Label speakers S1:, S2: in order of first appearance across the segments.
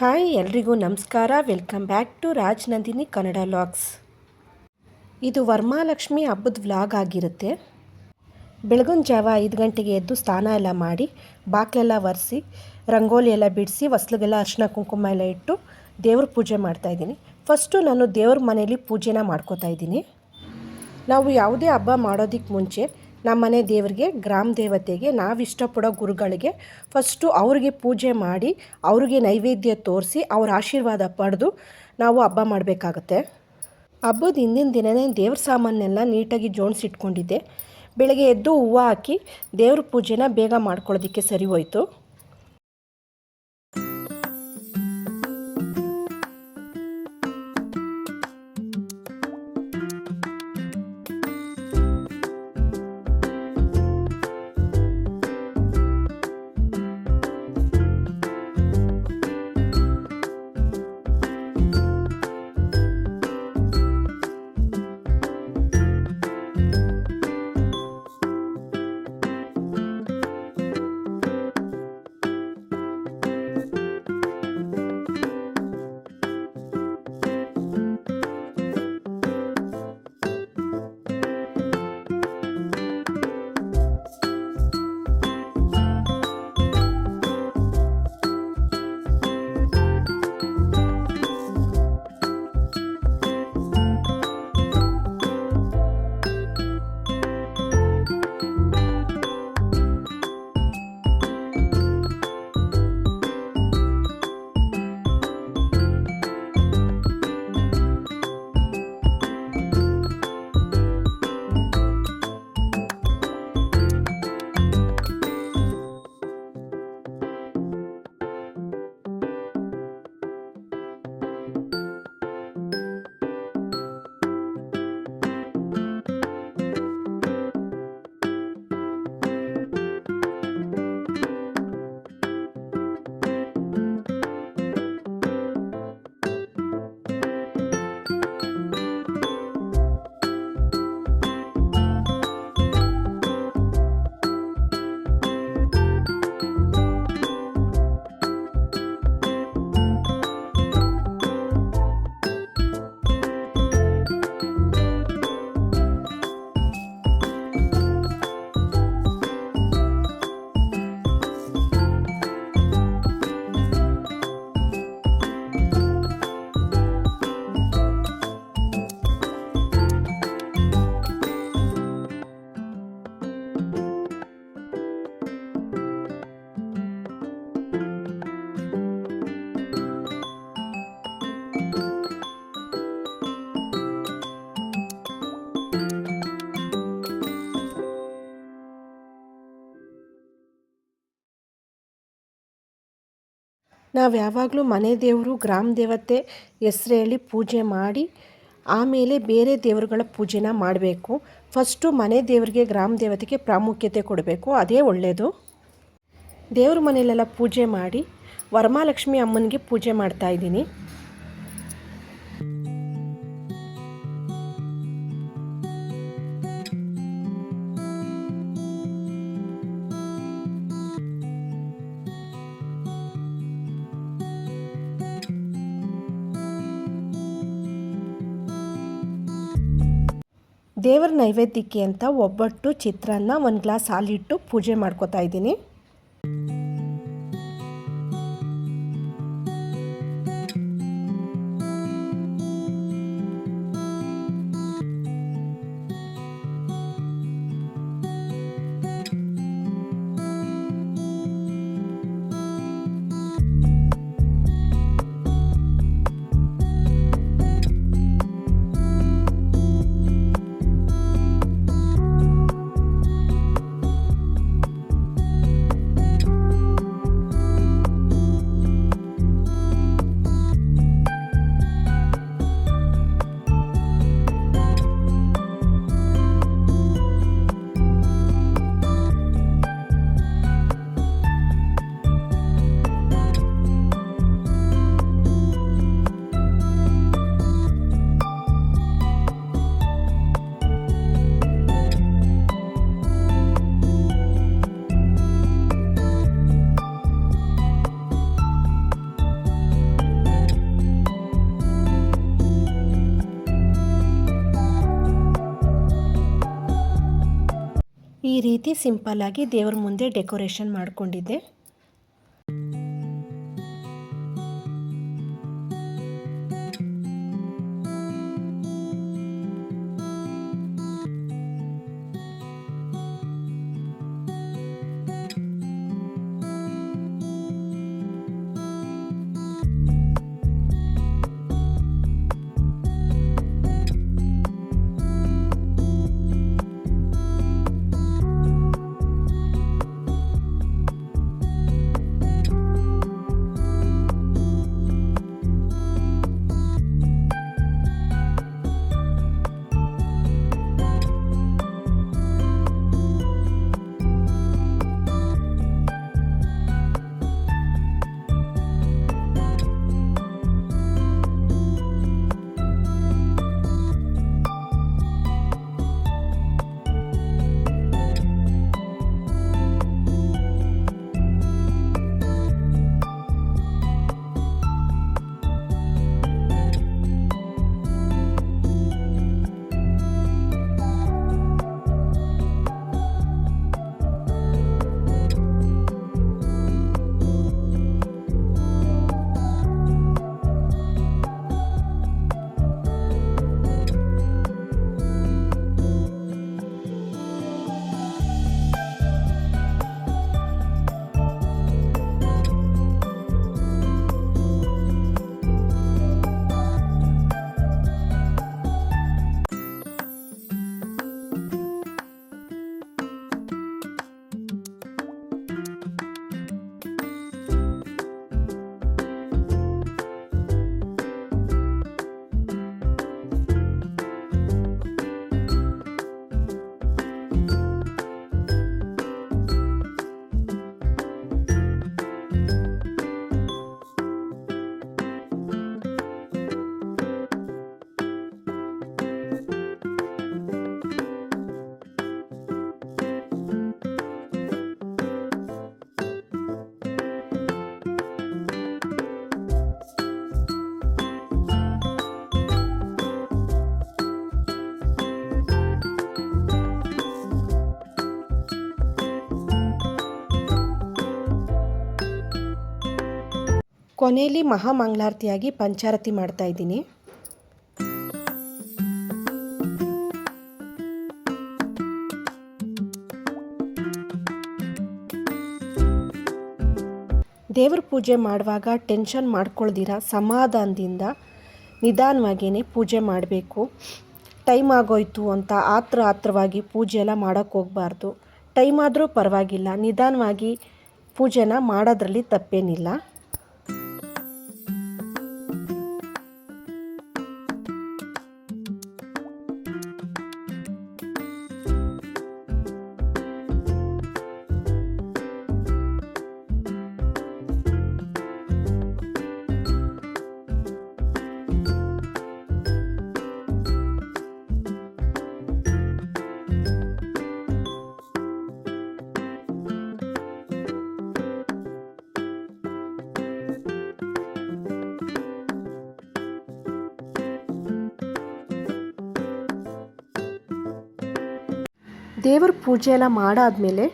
S1: Hi ಎಲ್ರಿಗೂ ನಮಸ್ಕಾರ. Welcome back to Rajanandini Kannada vlogs. ಇದು ವರಮಹಾಲಕ್ಷ್ಮಿ ಹಬ್ಬದ ವ್ಲಾಗ್ ಆಗಿರುತ್ತೆ. ಬೆಳಗಿನ ಜಾವ 5 ಗಂಟೆಗೆ ಎದ್ದು ಸ್ನಾನ ಎಲ್ಲ ಮಾಡಿ ಬಾಗಿಲೆಲ್ಲ ಒರೆಸಿ ರಂಗೋಲಿ ಎಲ್ಲ ಬಿಡಿಸಿ ಹೊಸ್ಲಿಗೆಲ್ಲ ಅರಿಶಿನ ಕುಂಕುಮ ಎಲ್ಲ ಇಟ್ಟು ದೇವ್ರ ಪೂಜೆ ಮಾಡ್ತಾಯಿದ್ದೀನಿ. ಫಸ್ಟು ನಾನು ದೇವ್ರ ಮನೇಲಿ ಪೂಜೆನ ಮಾಡ್ಕೋತಾ ಇದ್ದೀನಿ. ನಾವು ಯಾವುದೇ ಹಬ್ಬ ಮಾಡೋದಕ್ಕೆ ಮುಂಚೆ ನಮ್ಮ ಮನೆ ದೇವರಿಗೆ, ಗ್ರಾಮ ದೇವತೆಗೆ, ನಾವು ಇಷ್ಟಪಡೋ ಗುರುಗಳಿಗೆ ಫಸ್ಟು ಅವ್ರಿಗೆ ಪೂಜೆ ಮಾಡಿ ಅವ್ರಿಗೆ ನೈವೇದ್ಯ ತೋರಿಸಿ ಅವ್ರ ಆಶೀರ್ವಾದ ಪಡೆದು ನಾವು ಹಬ್ಬ ಮಾಡಬೇಕಾಗತ್ತೆ. ಹಬ್ಬದ ಹಿಂದಿನ ದಿನವೇ ದೇವ್ರ ಸಾಮಾನೆಲ್ಲ ನೀಟಾಗಿ ಜೋಡಿಸಿಟ್ಕೊಂಡಿದ್ದೆ. ಬೆಳಗ್ಗೆ ಎದ್ದು ಹೂವು ಹಾಕಿ ದೇವ್ರ ಪೂಜೆನ ಬೇಗ ಮಾಡ್ಕೊಳ್ಳೋದಕ್ಕೆ ಸರಿ ಹೋಯಿತು. ನಾವು ಯಾವಾಗಲೂ ಮನೆ ದೇವರು, ಗ್ರಾಮ ದೇವತೆ ಹೆಸರು ಹೇಳಿ ಪೂಜೆ ಮಾಡಿ ಆಮೇಲೆ ಬೇರೆ ದೇವರುಗಳ ಪೂಜೆನ ಮಾಡಬೇಕು. ಫಸ್ಟು ಮನೆ ದೇವರಿಗೆ, ಗ್ರಾಮ ದೇವತೆಗೆ ಪ್ರಾಮುಖ್ಯತೆ ಕೊಡಬೇಕು, ಅದೇ ಒಳ್ಳೆಯದು. ದೇವ್ರ ಮನೆಯಲ್ಲೆಲ್ಲ ಪೂಜೆ ಮಾಡಿ ವರಮಹಾಲಕ್ಷ್ಮಿ ಅಮ್ಮನಿಗೆ ಪೂಜೆ ಮಾಡ್ತಾಯಿದ್ದೀನಿ. ದೇವರ ನೈವೇದ್ಯಕ್ಕೆ ಅಂತ ಒಬ್ಬಟ್ಟು, ಚಿತ್ರಾನ್ನ, 1 ಗ್ಲಾಸ್ ಹಾಲಿಟ್ಟು ಪೂಜೆ ಮಾಡ್ಕೋತಾ ಇದ್ದೀನಿ. ಈ ರೀತಿ ಸಿಂಪಲ್ಲಾಗಿ ದೇವ್ರ ಮುಂದೆ ಡೆಕೋರೇಷನ್ ಮಾಡಿಕೊಂಡಿದ್ದೆ. ಕೊನೆಯಲ್ಲಿ ಮಹಾಮಂಗಳಾರತಿಯಾಗಿ ಪಂಚಾರತಿ ಮಾಡ್ತಾ ಇದ್ದೀನಿ. ದೇವ್ರ ಪೂಜೆ ಮಾಡುವಾಗ ಟೆನ್ಷನ್ ಮಾಡ್ಕೊಳ್ದಿರ ಸಮಾಧಾನದಿಂದ ನಿಧಾನವಾಗಿಯೇ ಪೂಜೆ ಮಾಡಬೇಕು. ಟೈಮ್ ಆಗೋಯ್ತು ಅಂತ ಆತ್ರವಾಗಿ ಪೂಜೆ ಎಲ್ಲ ಮಾಡೋಕ್ಕೆ ಹೋಗಬಾರ್ದು. ಟೈಮ್ ಆದರೂ ಪರವಾಗಿಲ್ಲ, ನಿಧಾನವಾಗಿ ಪೂಜೆನ ಮಾಡೋದ್ರಲ್ಲಿ ತಪ್ಪೇನಿಲ್ಲ. ದೇವ್ರ ಪೂಜೆ ಎಲ್ಲ ಮಾಡಾದಮೇಲೆ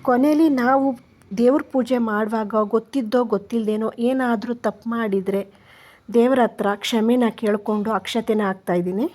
S1: ಕೊನೆಯಲ್ಲಿ ನಾವು ದೇವ್ರ ಪೂಜೆ ಮಾಡುವಾಗ ಗೊತ್ತಿದ್ದೋ ಗೊತ್ತಿಲ್ಲದೇನೋ ಏನಾದರೂ ತಪ್ಪು ಮಾಡಿದರೆ ದೇವರ ಹತ್ರ ಕ್ಷಮೆನ ಕೇಳಿಕೊಂಡು ಅಕ್ಷತೆನ ಹಾಕ್ತಾಯಿದ್ದೀನಿ.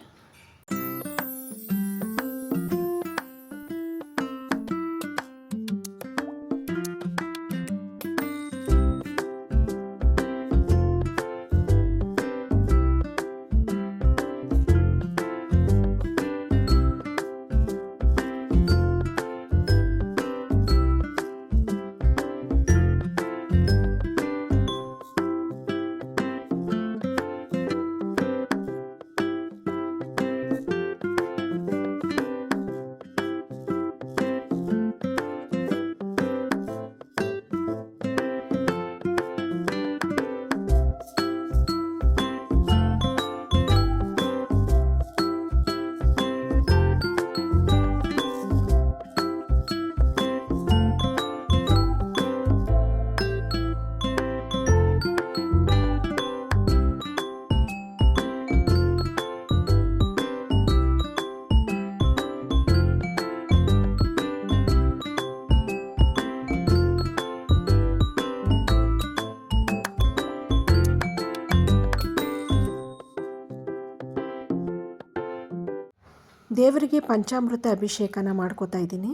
S1: ದೇವರಿಗೆ ಪಂಚಾಮೃತ ಅಭಿಷೇಕನ ಮಾಡ್ಕೋತಾ ಇದ್ದೀನಿ.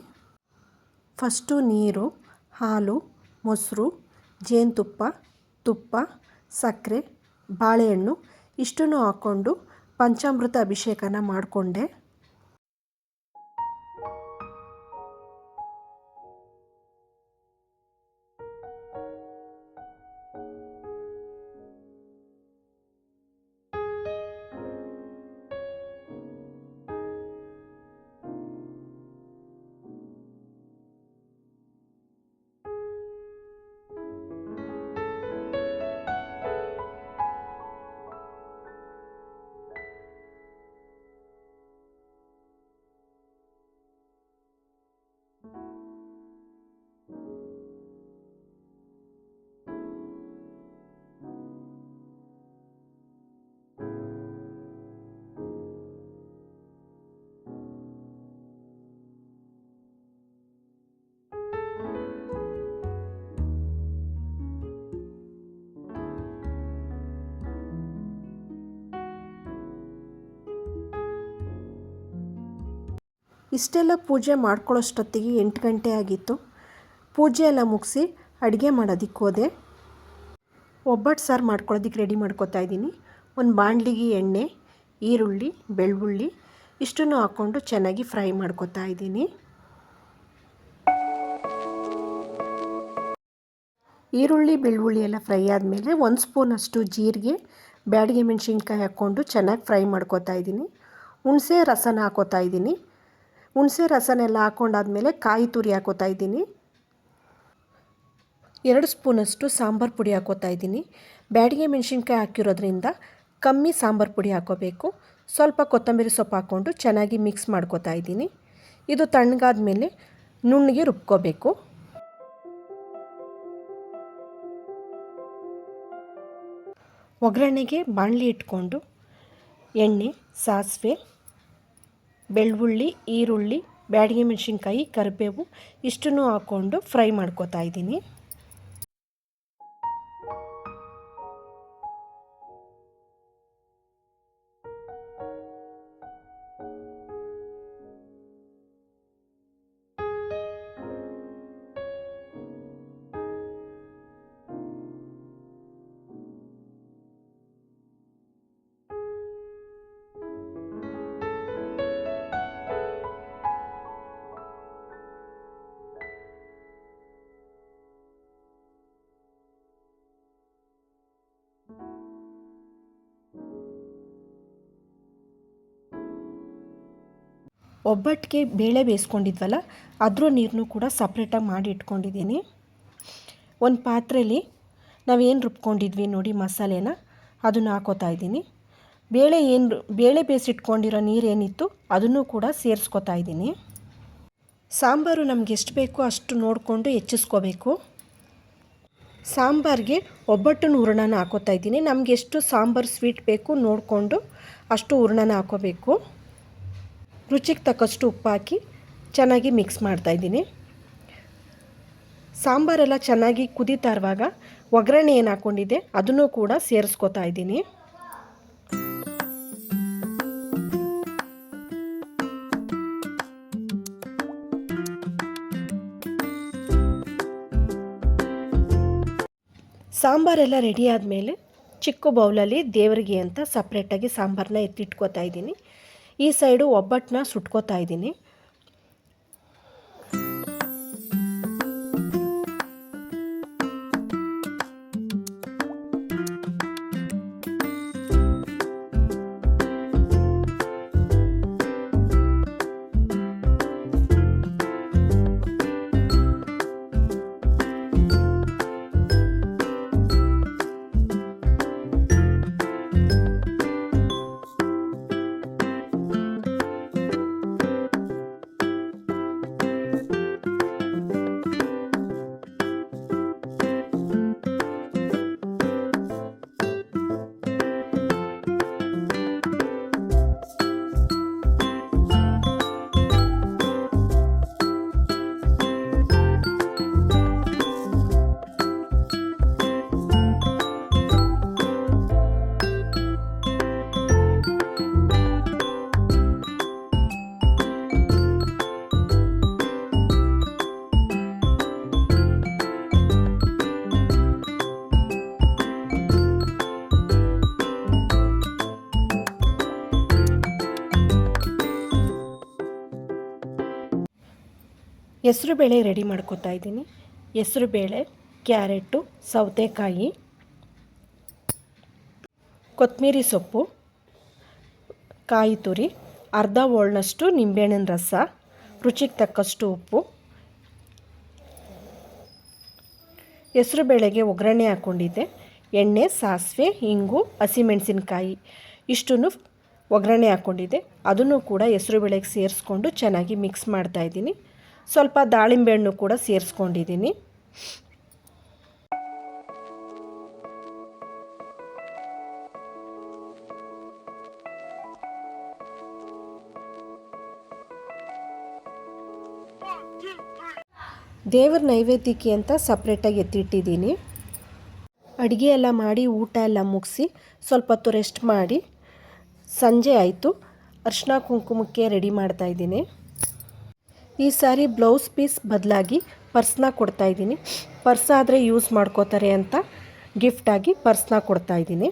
S1: ಫಸ್ಟು ನೀರು, ಹಾಲು, ಮೊಸರು, ಜೇನುತುಪ್ಪ, ತುಪ್ಪ, ಸಕ್ಕರೆ, ಬಾಳೆಹಣ್ಣು ಇಷ್ಟನ್ನು ಹಾಕ್ಕೊಂಡು ಪಂಚಾಮೃತ ಅಭಿಷೇಕನ ಮಾಡಿಕೊಂಡೆ. ಇಷ್ಟೆಲ್ಲ ಪೂಜೆ ಮಾಡ್ಕೊಳ್ಳೋಷ್ಟೊತ್ತಿಗೆ 8 ಗಂಟೆ ಆಗಿತ್ತು. ಪೂಜೆ ಎಲ್ಲ ಮುಗಿಸಿ ಅಡುಗೆ ಮಾಡೋದಕ್ಕೆ ಹೋದೆ. ಒಬ್ಬಟ್ಟು ಸಾರು ಮಾಡ್ಕೊಳ್ಳೋದಕ್ಕೆ ರೆಡಿ ಮಾಡ್ಕೊತಾ ಇದ್ದೀನಿ. ಒಂದು ಬಾಣಲಿಗೆ ಎಣ್ಣೆ, ಈರುಳ್ಳಿ, ಬೆಳ್ಳುಳ್ಳಿ ಇಷ್ಟನ್ನು ಹಾಕ್ಕೊಂಡು ಚೆನ್ನಾಗಿ ಫ್ರೈ ಮಾಡ್ಕೊತಾ ಇದ್ದೀನಿ. ಈರುಳ್ಳಿ ಬೆಳ್ಳುಳ್ಳಿ ಎಲ್ಲ ಫ್ರೈ ಆದಮೇಲೆ 1 ಸ್ಪೂನಷ್ಟು ಜೀರಿಗೆ, ಬ್ಯಾಡಗಿ ಮೆಣಸಿನ್ಕಾಯಿ ಹಾಕ್ಕೊಂಡು ಚೆನ್ನಾಗಿ ಫ್ರೈ ಮಾಡ್ಕೊತಾ ಇದ್ದೀನಿ. ಹುಣಸೆ ರಸನ ಹಾಕೋತಾ ಇದ್ದೀನಿ. ಹುಣಸೆ ರಸನೆಲ್ಲ ಹಾಕ್ಕೊಂಡಾದ್ಮೇಲೆ ಕಾಯಿ ತುರಿ ಹಾಕೋತಾ ಇದ್ದೀನಿ. 2 ಸ್ಪೂನಷ್ಟು ಸಾಂಬಾರು ಪುಡಿ ಹಾಕೋತಾ ಇದ್ದೀನಿ. ಬ್ಯಾಡಗಿ ಮೆಣಸಿನ್ಕಾಯಿ ಹಾಕಿರೋದ್ರಿಂದ ಕಮ್ಮಿ ಸಾಂಬಾರು ಪುಡಿ ಹಾಕೋಬೇಕು. ಸ್ವಲ್ಪ ಕೊತ್ತಂಬರಿ ಸೊಪ್ಪು ಹಾಕ್ಕೊಂಡು ಚೆನ್ನಾಗಿ ಮಿಕ್ಸ್ ಮಾಡ್ಕೋತಾ ಇದ್ದೀನಿ. ಇದು ತಣ್ಣಗಾದ ಮೇಲೆ ನುಣ್ಣಗೆ ರುಬ್ಕೋಬೇಕು. ಒಗ್ಗರಣೆಗೆ ಬಾಣಲಿ ಇಟ್ಕೊಂಡು ಎಣ್ಣೆ, ಸಾಸಿವೆ, ಬೆಳ್ಳುಳ್ಳಿ, ಈರುಳ್ಳಿ, ಬ್ಯಾಡಗಿ ಮೆಣಸಿನ್ಕಾಯಿ, ಕರಿಬೇವು ಇಷ್ಟನ್ನು ಹಾಕ್ಕೊಂಡು ಫ್ರೈ ಮಾಡ್ಕೋತಾ ಇದ್ದೀನಿ. ಒಬ್ಬಟ್ಟಿಗೆ ಬೇಳೆ ಬೇಯಿಸ್ಕೊಂಡಿದ್ವಲ್ಲ ಅದ್ರ ನೀರನ್ನು ಕೂಡ ಸಪ್ರೇಟಾಗಿ ಮಾಡಿ ಇಟ್ಕೊಂಡಿದ್ದೀನಿ. ಒಂದು ಪಾತ್ರೆಯಲ್ಲಿ ನಾವೇನು ರುಬ್ಕೊಂಡಿದ್ವಿ ನೋಡಿ ಮಸಾಲೆನ ಅದನ್ನು ಹಾಕೋತಾ ಇದ್ದೀನಿ. ಬೇಳೆ ಬೇಯಿಸಿಟ್ಕೊಂಡಿರೋ ನೀರೇನಿತ್ತು ಅದನ್ನು ಕೂಡ ಸೇರಿಸ್ಕೊತಾ ಇದ್ದೀನಿ. ಸಾಂಬಾರು ನಮ್ಗೆ ಎಷ್ಟು ಬೇಕೋ ಅಷ್ಟು ನೋಡಿಕೊಂಡು ಹೆಚ್ಚಿಸ್ಕೋಬೇಕು. ಸಾಂಬಾರಿಗೆ ಒಬ್ಬಟ್ಟಿನ ಹೂರಣನ ಹಾಕೋತಾ ಇದ್ದೀನಿ. ನಮಗೆ ಎಷ್ಟು ಸಾಂಬಾರು ಸ್ವೀಟ್ ಬೇಕು ನೋಡಿಕೊಂಡು ಅಷ್ಟು ಹೂರಣನ ಹಾಕೋಬೇಕು. ರುಚಿಗೆ ತಕ್ಕಷ್ಟು ಉಪ್ಪು ಹಾಕಿ ಚೆನ್ನಾಗಿ ಮಿಕ್ಸ್ ಮಾಡ್ತಾಯಿದ್ದೀನಿ. ಸಾಂಬಾರೆಲ್ಲ ಚೆನ್ನಾಗಿ ಕುದೀತಾ ಇರುವಾಗ ಒಗ್ಗರಣೆ ಏನು ಹಾಕ್ಕೊಂಡಿದ್ದೆ ಅದನ್ನು ಕೂಡ ಸೇರಿಸ್ಕೊತಾ ಇದ್ದೀನಿ. ಸಾಂಬಾರೆಲ್ಲ ರೆಡಿ ಆದಮೇಲೆ ಚಿಕ್ಕ ಬೌಲಲ್ಲಿ ದೇವರಿಗೆ ಅಂತ ಸಪ್ರೇಟಾಗಿ ಸಾಂಬಾರನ್ನ ಎತ್ತಿಟ್ಕೋತಾ ಇದ್ದೀನಿ. ಈ ಸೈಡು ಒಬ್ಬಟ್ಟನ್ನ ಸುಟ್ಕೋತಾ ಇದ್ದೀನಿ. ಹೆಸರುಬೇಳೆ ರೆಡಿ ಮಾಡ್ಕೊತಾ ಇದ್ದೀನಿ. ಹೆಸರುಬೇಳೆ, ಕ್ಯಾರೆಟು, ಸೌತೆಕಾಯಿ, ಕೊತ್ತಂಬರಿ ಸೊಪ್ಪು, ಕಾಯಿ ತುರಿ, ಅರ್ಧ ಹೋಳನಷ್ಟು ನಿಂಬೆಹಣ್ಣಿನ ರಸ, ರುಚಿಗೆ ತಕ್ಕಷ್ಟು ಉಪ್ಪು. ಹೆಸರುಬೇಳೆಗೆ ಒಗ್ಗರಣೆ ಹಾಕ್ಕೊಂಡಿದ್ದೆ. ಎಣ್ಣೆ, ಸಾಸಿವೆ, ಇಂಗು, ಹಸಿಮೆಣಸಿನ್ಕಾಯಿ ಇಷ್ಟನ್ನು ಒಗ್ಗರಣೆ ಹಾಕ್ಕೊಂಡಿದ್ದೆ. ಅದನ್ನು ಕೂಡ ಹೆಸರುಬೇಳೆಗೆ ಸೇರಿಸ್ಕೊಂಡು ಚೆನ್ನಾಗಿ ಮಿಕ್ಸ್ ಮಾಡ್ತಾಯಿದ್ದೀನಿ. ಸ್ವಲ್ಪ ದಾಳಿಂಬೆ ಹಣ್ಣು ಕೂಡ ಸೇರಿಸ್ಕೊಂಡಿದ್ದೀನಿ. ದೇವರ ನೈವೇದ್ಯಕ್ಕೆ ಅಂತ ಸಪ್ರೇಟಾಗಿ ಎತ್ತಿಟ್ಟಿದ್ದೀನಿ. ಅಡುಗೆ ಎಲ್ಲ ಮಾಡಿ ಊಟ ಎಲ್ಲ ಮುಗಿಸಿ ಸ್ವಲ್ಪ ಹೊತ್ತು ರೆಸ್ಟ್ ಮಾಡಿ ಸಂಜೆ ಆಯಿತು. ಅರಿಶಿನ ಕುಂಕುಮಕ್ಕೆ ರೆಡಿ ಮಾಡ್ತಾಯಿದ್ದೀನಿ. ಈ ಸಾರಿ ಬ್ಲೌಸ್ ಪೀಸ್ ಬದಲಾಗಿ ಪರ್ಸ್ನ ಕೊಡ್ತಾಯಿದ್ದೀನಿ. ಪರ್ಸ್ ಆದರೆ ಯೂಸ್ ಮಾಡ್ಕೋತಾರೆ ಅಂತ ಗಿಫ್ಟಾಗಿ ಪರ್ಸ್ನ ಕೊಡ್ತಾಯಿದ್ದೀನಿ.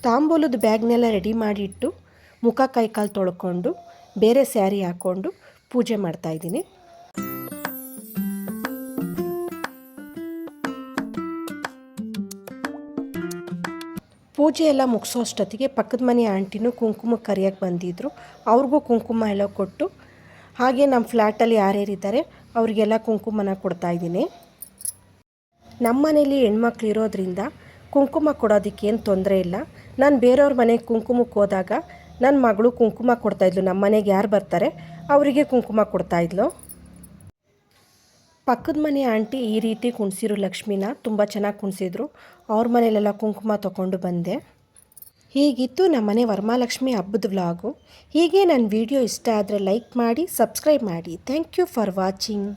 S1: ತಾಂಬೂಲದ ಬ್ಯಾಗ್ನೆಲ್ಲ ರೆಡಿ ಮಾಡಿಟ್ಟು ಮುಖ ಕೈಕಾಲು ತೊಳ್ಕೊಂಡು ಬೇರೆ ಸ್ಯಾರಿ ಹಾಕ್ಕೊಂಡು ಪೂಜೆ ಮಾಡ್ತಾಯಿದ್ದೀನಿ. ಪೂಜೆ ಎಲ್ಲ ಮುಗಿಸೋ ಅಷ್ಟೊತ್ತಿಗೆ ಪಕ್ಕದ ಮನೆ ಆಂಟಿನೂ ಕುಂಕುಮಕ್ಕೆ ಕರಿಯೋಕ್ಕೆ ಬಂದಿದ್ದರು. ಅವ್ರಿಗೂ ಕುಂಕುಮ ಎಲ್ಲ ಕೊಟ್ಟು ಹಾಗೆ ನಮ್ಮ ಫ್ಲ್ಯಾಟಲ್ಲಿ ಯಾರ್ಯಾರಿದ್ದಾರೆ ಅವರಿಗೆಲ್ಲ ಕುಂಕುಮನ ಕೊಡ್ತಾಯಿದ್ದೀನಿ. ನಮ್ಮ ಮನೇಲಿ ಹೆಣ್ಮಕ್ಳು ಇರೋದ್ರಿಂದ ಕುಂಕುಮ ಕೊಡೋದಕ್ಕೇನು ತೊಂದರೆ ಇಲ್ಲ. ನಾನು ಬೇರೆಯವ್ರ ಮನೆಗೆ ಕುಂಕುಮಕ್ಕೆ ಹೋದಾಗ ನನ್ನ ಮಗಳು ಕುಂಕುಮ ಕೊಡ್ತಾಯಿದ್ಲು. ನಮ್ಮ ಮನೆಗೆ ಯಾರು ಬರ್ತಾರೆ ಅವರಿಗೆ ಕುಂಕುಮ ಕೊಡ್ತಾಯಿದ್ಲು. ಪಕ್ಕದ ಮನೆ ಆಂಟಿ ಈ ರೀತಿ ಕುಣಿಸಿರು ಲಕ್ಷ್ಮಿನ ತುಂಬ ಚೆನ್ನಾಗಿ ಕುಣಿಸಿದ್ರು. ಅವ್ರ ಮನೇಲೆಲ್ಲ ಕುಂಕುಮ ತೊಗೊಂಡು ಬಂದೆ. ಹೀಗಿತ್ತು ನಮ್ಮ ಮನೆ ವರಮಹಾಲಕ್ಷ್ಮಿ ಹಬ್ಬದ ವ್ಲಾಗು. ಹೀಗೆ ನನ್ನ ವಿಡಿಯೋ ಇಷ್ಟ ಆದರೆ ಲೈಕ್ ಮಾಡಿ, ಸಬ್ಸ್ಕ್ರೈಬ್ ಮಾಡಿ. Thank you for watching.